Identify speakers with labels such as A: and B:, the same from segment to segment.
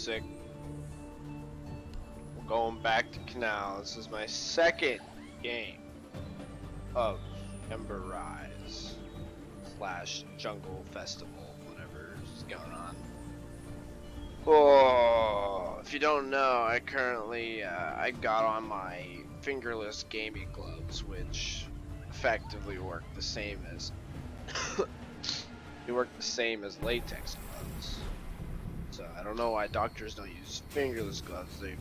A: sick. We're going back to Canal. This is my second game of Ember Rise / Jungle Festival, whatever is going on. Oh, if you don't know, I currently I got on my fingerless gaming gloves, which effectively work the same as latex gloves. So I don't know why doctors don't use fingerless gloves. They're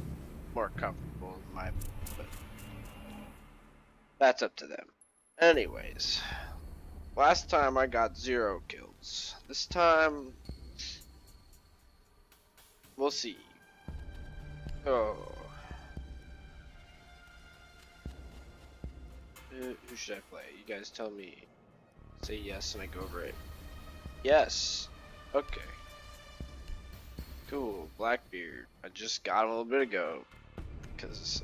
A: more comfortable in my opinion, but that's up to them. Anyways, last time I got 0 kills. This time we'll see. Oh. Who should I play? You guys tell me. Say yes and I go over it. Yes. Okay. Cool. Blackbeard. I just got him a little bit ago. Because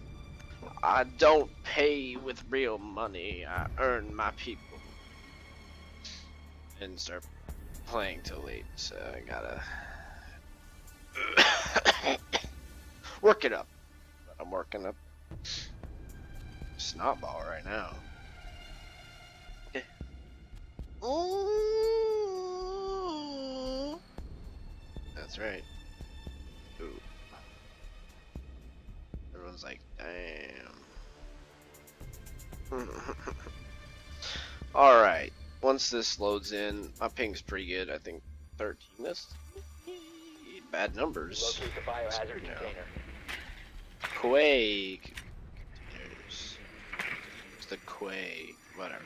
A: I don't pay with real money. I earn my people. Didn't start playing till late, so I gotta work it up. But I'm working up Snotball right now. Ooh. That's right. Ooh. Everyone's like, damn. Alright. Once this loads in, my ping's pretty good. I think 13. That's bad numbers.
B: Locate the biohazard container.
A: Quay containers. It's the Quay, whatever.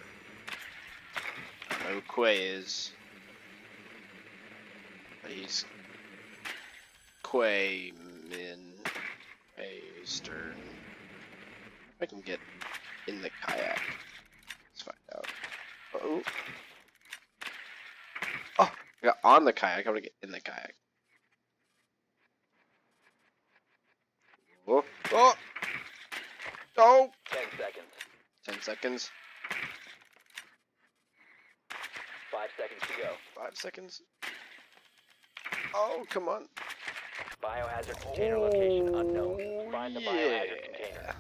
A: I don't know who Quay is. But he's Quay Min Stern. If I can get in the kayak. Let's find out. Oh. Oh, I got on the kayak. I'm gonna get in the kayak. Oh. Oh. Oh.
B: 10 seconds.
A: 10 seconds.
B: 5 seconds to go.
A: 5 seconds. Oh, come on.
B: Biohazard container location unknown. Find the biohazard container.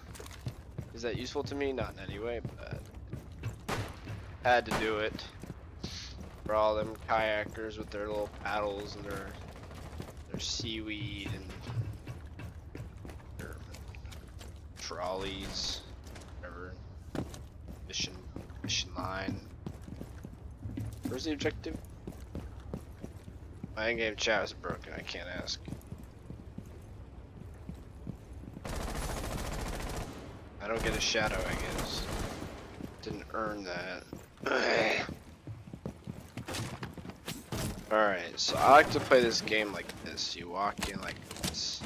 A: Is that useful to me? Not in any way, but had to do it. For all them kayakers with their little paddles and their seaweed and their trolleys, whatever. Mission line. Where's the objective? My in-game chat is broken. I can't ask. I don't get a shadow, I guess. Didn't earn that. Alright, so I like to play this game like this. You walk in like this.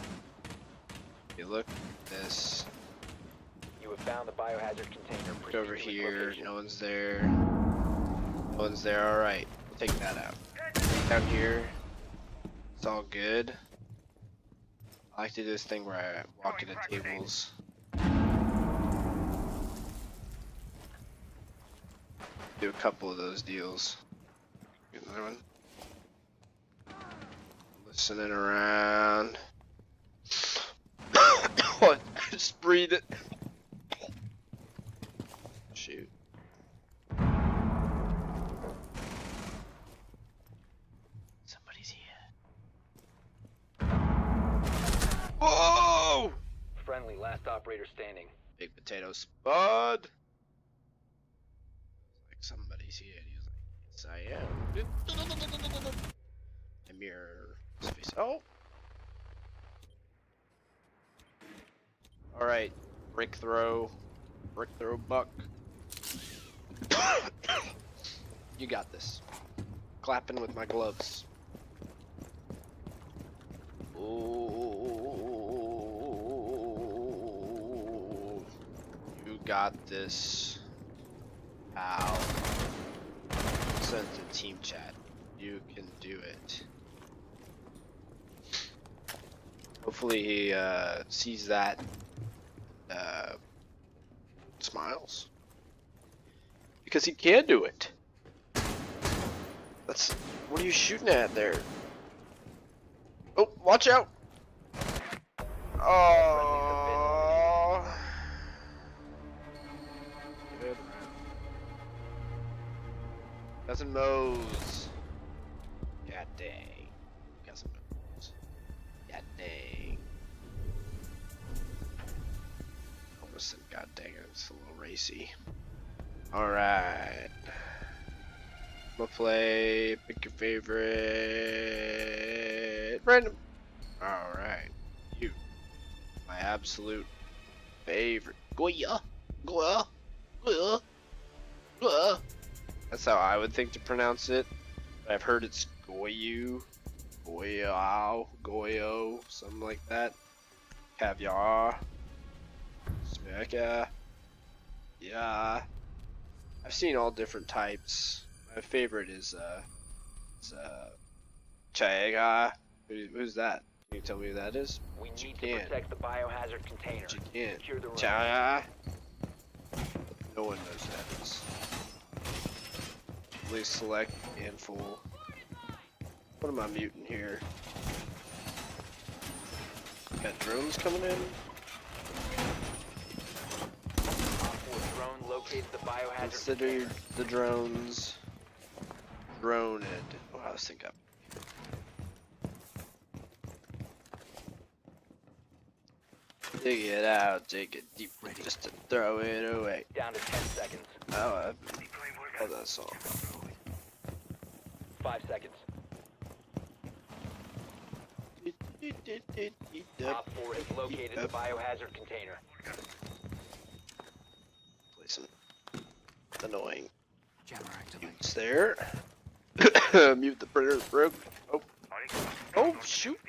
A: You look at this.
B: You have found the biohazard container.
A: Look over here. No one's there. No one's there. Alright, we'll take that out. Down here. It's all good. I like to do this thing where I walk into tables. Do a couple of those deals. Get another one. Listening around. What? I just breathe it. Shoot. Somebody's here. Whoa!
B: Friendly, last operator standing.
A: Big potato spud. Like somebody's here. He was like, yes I am. A mirror space. Oh! Alright. Brick throw buck. You got this. Clapping with my gloves. Oh, you got this. Ow. Send to team chat. You can do it. Hopefully he sees that. Smiles. Because he can do it. That's. What are you shooting at there? Oh, watch out! Oh. Good round. Got some nose. God dang. Got some nose. God dang. Almost said god dang, it's a little racy. Alright. I'm gonna play, pick your favorite. Random. Alright. You. My absolute favorite. Goya. Goya. Goya. Goya. That's how I would think to pronounce it. I've heard it's Goyu. Goyao. Goyo. Something like that. Caviar. Smeka. Yeah. I've seen all different types. My favorite is Chaega. Who's that? Can you tell me who that is?
B: We
A: You
B: need to
A: can.
B: protect the biohazard container.
A: You can.
B: Secure the room.
A: Chaega. No one knows who that is. Please select handful. What am I muting here? Got drones coming in.
B: Drone located the biohazard
A: Consider
B: container.
A: the drones droned. Oh, I was thinking. Dig it out, take it deep, just to throw it away.
B: Down to 10 seconds.
A: Oh, I love that song.
B: 5 seconds. Op 4 has located the biohazard container.
A: Play some annoying
C: Jammer activate.
A: mutes there. Mute the printer broke. Oh. Oh shoot.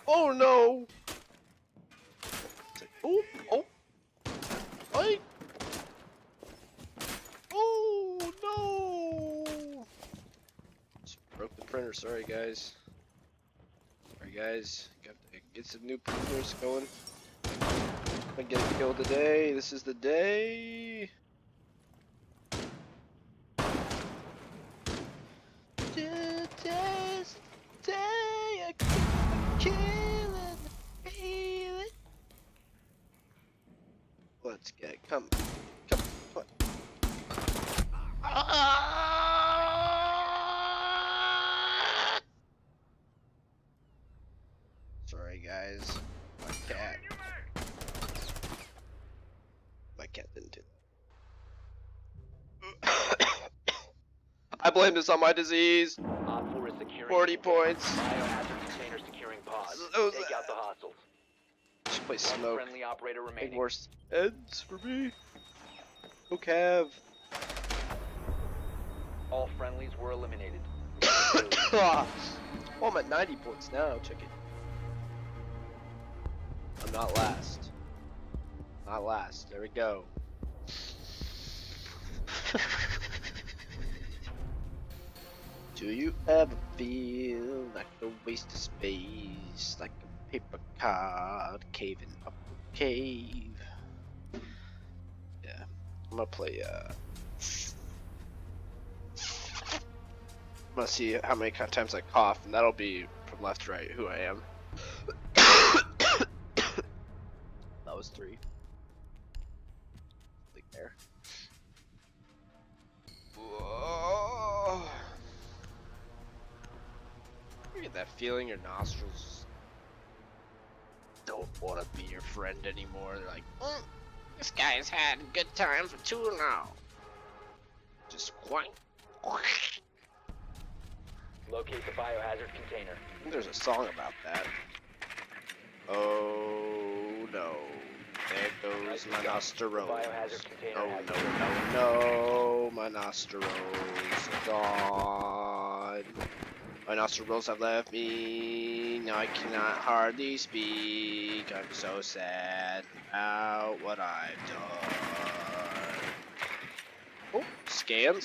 A: Oh no. Oh, oh. Ay. Oh no. Just broke the printer, sorry guys. Sorry guys. Got to get some new printers going. I get a kill today. This is the day. Today's the day I kill and feel it. Let's get come on. Sorry guys. My cat didn't do that. I blame this on my disease.
B: Op 4 is securing
A: 40
B: the container.
A: points.
B: Biohazard container securing pods.
A: So
B: Take out the hostiles.
A: Should play
B: One
A: smoke.
B: friendly operator
A: Big
B: remaining.
A: worst ends for me. Go Cav.
B: All friendlies were eliminated.
A: Oh, I'm at 90 points now. Check it. I'm not last. Not last. There we go. Do you ever feel like a waste of space, like a paper card caving up a cave? Yeah, I'm gonna play. I'm gonna see how many times I cough, and that'll be from left to right who I am. That was 3. Think there. Whoa. You get that feeling your nostrils don't want to be your friend anymore. They're like, this guy's had a good time for too long. Just quite.
B: Locate the biohazard container.
A: I think there's a song about that. Oh no. There goes my nostrils.
B: Biohazard container
A: Oh
B: has
A: no, no, no. My nostrils are gone. My nostrils have left me. Now I cannot hardly speak. I'm so sad about what I've done. Oh, scam.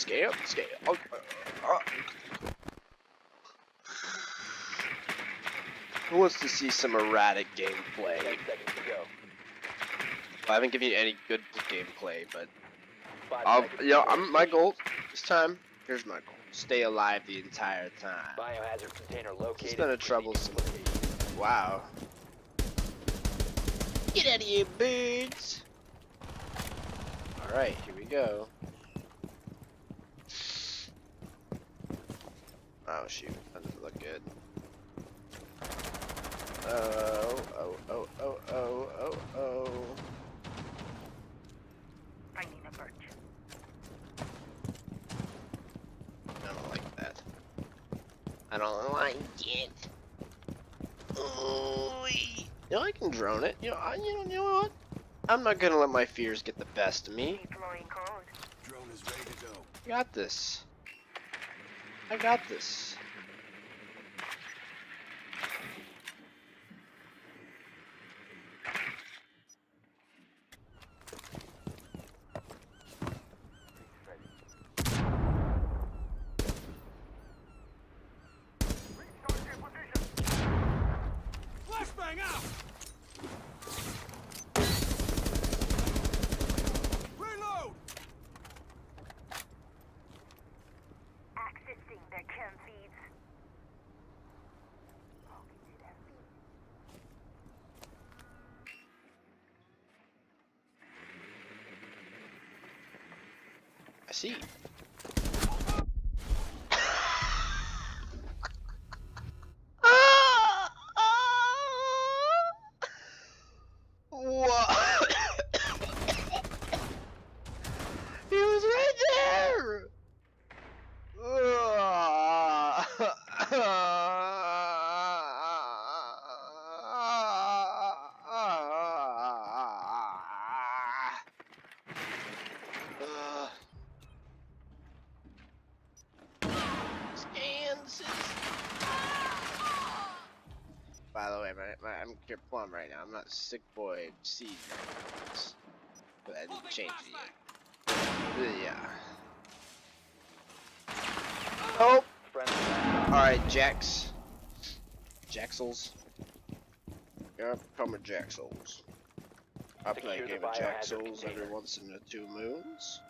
A: Oh, Who wants to see some erratic gameplay?
B: 10 seconds to go.
A: I haven't given you any good gameplay, but
B: 5 seconds.
A: my goal this time. Here's my goal: stay alive the entire time.
B: Biohazard container located.
A: It's been a troublesome. Wow. Get out of here, birds! Alright, here we go. Oh shoot, that doesn't look good. Oh.
C: Finding a birch.
A: I don't like that. I don't like it. Ooh, you know, I can drone it. You know what? I'm not gonna let my fears get the best of me.
C: Deploying code.
D: Drone is ready to go.
A: I got this. I got this.
D: Flashbang out! Reload!
C: Accessing their chem feeds.
A: I see. What? He was right there. Scans. By the way, I'm pure plum right now. I'm not SickBoySiege. But I didn't change it yet. Yeah. Oh! Alright, Jax. Jaxels. Yep, come with Jaxels. I play a game of Jaxels every once in the 2 moons.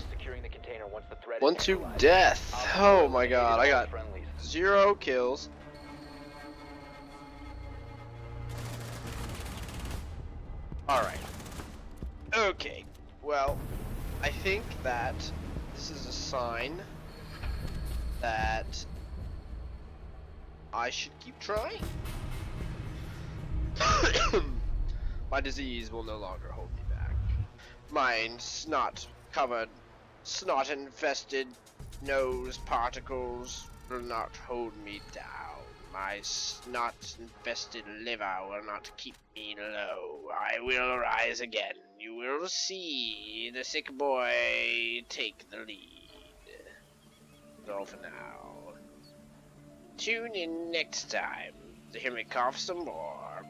B: Securing the container once the threat is
A: 1-2
B: neutralized.
A: death. Oh my god, I got
B: Friendlies.
A: 0 kills. Alright. Okay. Well, I think that this is a sign that I should keep trying. My disease will no longer hold me back. My snot covered, snot infested nose particles will not hold me down. My snot infested liver will not keep me low. I will rise again. You will see the sick boy take the lead. That's all for now. Tune in next time to hear me cough some more.